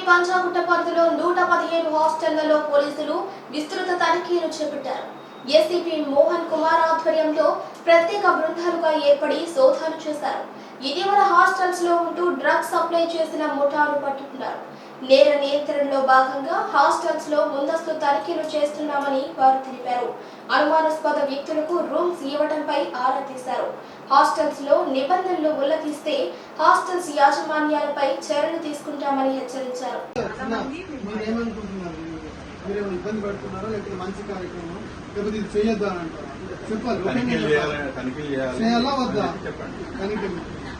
పంజాగుట్ట పరిధిలో 115 హాస్టళ్లలో పోలీసులు విస్తృత తనిఖీలు చేపట్టారు. ఏసీపీ మోహన్ కుమార్ ఆధ్వర్యంలో ప్రత్యేక బృందాలుగా ఏర్పడి సోదాలు చేశారు. ఇటీవల హాస్టల్స్ లో ఉంటూ డ్రగ్స్ సప్లై చేసిన ముఠాను పట్టుకున్నారు. నేర నియంత్రణలో భాగంగా హాస్టల్స్ లో ముందస్తు తనిఖీలు చేస్తున్నామని వారు తెలిపారు. అనుమానాస్పద వ్యక్తులకు రూమ్స్ ఇవ్వడంపై ఆరా తీశారు. హాస్టల్స్ లో నిబంధనలు ఉల్లంఘిస్తే హాస్టల్స్ యాజమాన్యాలపై చర్యలు తీసుకుంటామని హెచ్చరించారు.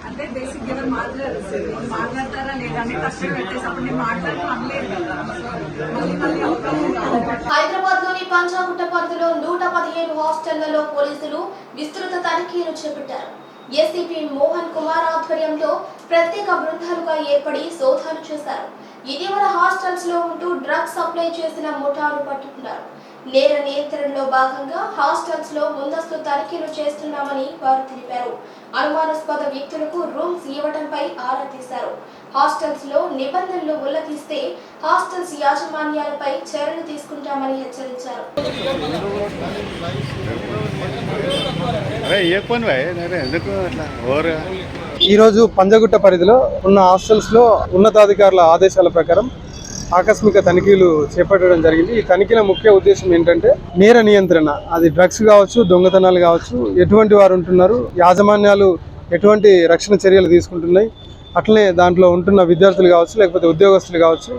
అంటే బేసిక్ ఎవరు మాట్లాడతారా లేదని కష్టం పెట్టేసప్పుడు నేను మాట్లాడలేదు కదా. హైదరాబాద్ లోని పంజాగుట్ట పరిధిలో 115 హాస్టళ్లలో పోలీసులు విస్తృత తనిఖీలు చేపట్టారు. ఏసీపీ మోహన్ కుమార్ ఆధ్వర్యంలో ప్రత్యేక బృందాలుగా ఏర్పడి సోదాలు చేశారు. ఇటీవల హాస్టల్స్ లో ఉంటూ డ్రగ్స్ సప్లై చేసిన ముఠాను పట్టుకున్నారు. నేర నియంత్రణలో భాగంగా హాస్టల్స్ లో ముందస్తు తనిఖీలు చేస్తున్నామని వారు తెలిపారు. అనుమానాస్పద వ్యక్తులకు రూమ్స్ ఇవ్వడంపై ఆరా తీశారు. హాస్టల్స్ లో నిబంధనలు ఉల్లంఘిస్తే హాస్టల్స్ యాజమాన్యాలపై చర్యలు తీసుకుంటామని హెచ్చరించారు. ఈరోజు పంజాగుట్ట పరిధిలో ఉన్న హాస్టల్స్ లో ఉన్నతాధికారుల ఆదేశాల ప్రకారం ఆకస్మిక తనిఖీలు చేపట్టడం జరిగింది. ఈ తనిఖీల ముఖ్య ఉద్దేశం ఏంటంటే నేర నియంత్రణ, అది డ్రగ్స్ కావచ్చు, దొంగతనాలు కావచ్చు, ఎటువంటి వారు ఉంటున్నారు, యాజమాన్యాలు ఎటువంటి రక్షణ చర్యలు తీసుకుంటున్నాయి, అట్లనే దాంట్లో ఉంటున్న విద్యార్థులు కావచ్చు లేకపోతే ఉద్యోగస్తులు కావచ్చు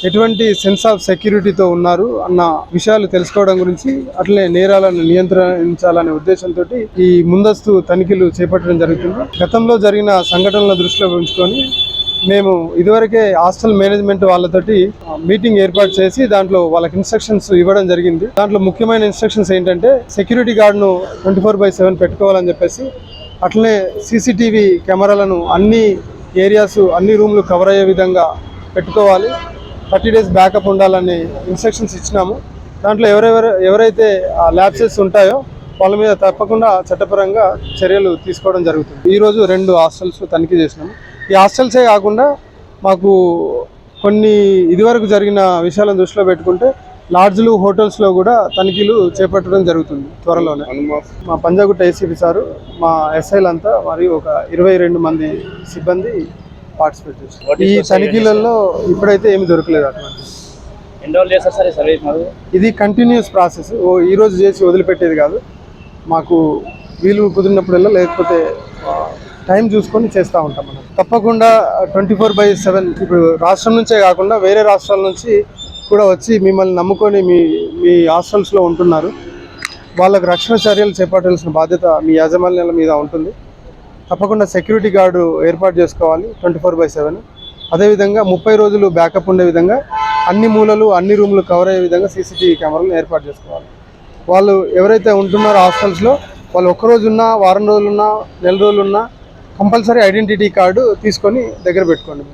ఎటువంటి సెన్స్ ఆఫ్ సెక్యూరిటీతో ఉన్నారు అన్న విషయాలు తెలుసుకోవడం గురించి, అట్లనే నేరాలను నియంత్రించాలనే ఉద్దేశంతో ఈ ముందస్తు తనిఖీలు చేపట్టడం జరుగుతుంది. గతంలో జరిగిన సంఘటనల దృష్టిలో ఉంచుకొని మేము ఇదివరకే హాస్టల్ మేనేజ్మెంట్ వాళ్ళతోటి మీటింగ్ ఏర్పాటు చేసి దాంట్లో వాళ్ళకి ఇన్స్ట్రక్షన్స్ ఇవ్వడం జరిగింది. దాంట్లో ముఖ్యమైన ఇన్స్ట్రక్షన్స్ ఏంటంటే సెక్యూరిటీ గార్డును 24/7 పెట్టుకోవాలని చెప్పేసి, అట్లనే సీసీటీవీ కెమెరాలను అన్ని ఏరియాస్ అన్ని రూమ్లు కవర్ అయ్యే విధంగా పెట్టుకోవాలి, 30 days బ్యాకప్ ఉండాలని ఇన్స్ట్రక్షన్స్ ఇచ్చినాము. దాంట్లో ఎవరైతే ల్యాబ్సెస్ ఉంటాయో వాళ్ళ మీద తప్పకుండా చట్టపరంగా చర్యలు తీసుకోవడం జరుగుతుంది. ఈరోజు 2 హాస్టల్స్ తనిఖీ చేసినాము. ఈ హాస్టల్సే కాకుండా మాకు కొన్ని ఇదివరకు జరిగిన విషయాలను దృష్టిలో పెట్టుకుంటే లాడ్జ్లు, హోటల్స్లో కూడా తనిఖీలు చేపట్టడం జరుగుతుంది త్వరలోనే. మా పంజాగుట్ట ఏసీపీ సారు, మా ఎస్ఐలంతా మరియు ఒక 22 మంది సిబ్బంది పార్టిసిపేట్ చేస్తారు. ఈ తనిఖీలలో ఇప్పుడైతే ఏమి దొరకలేదు. అటువంటి ఇది కంటిన్యూస్ ప్రాసెస్, ఈ రోజు చేసి వదిలిపెట్టేది కాదు. మాకు వీలు కుదిరినప్పుడల్లా లేకపోతే టైం చూసుకొని చేస్తూ ఉంటాం. మనం తప్పకుండా 24/7 ఇప్పుడు రాష్ట్రం నుంచే కాకుండా వేరే రాష్ట్రాల నుంచి కూడా వచ్చి మిమ్మల్ని నమ్ముకొని మీ హాస్టల్స్లో ఉంటున్నారు. వాళ్ళకు రక్షణ చర్యలు చేపట్టాల్సిన బాధ్యత మీ యాజమాన్యాల మీద ఉంటుంది. తప్పకుండా సెక్యూరిటీ గార్డు ఏర్పాటు చేసుకోవాలి 24/7. అదేవిధంగా 30 రోజులు బ్యాకప్ ఉండే విధంగా అన్ని మూలలు అన్ని రూమ్లు కవర్ అయ్యే విధంగా సీసీటీవీ కెమెరాలను ఏర్పాటు చేసుకోవాలి. వాళ్ళు ఎవరైతే ఉంటున్నారో హాస్టల్స్లో వాళ్ళు ఒక్కరోజు ఉన్నా, వారం రోజులున్నా, నెల రోజులున్నా కంపల్సరీ ఐడెంటిటీ కార్డు తీసుకొని దగ్గర పెట్టుకోండి.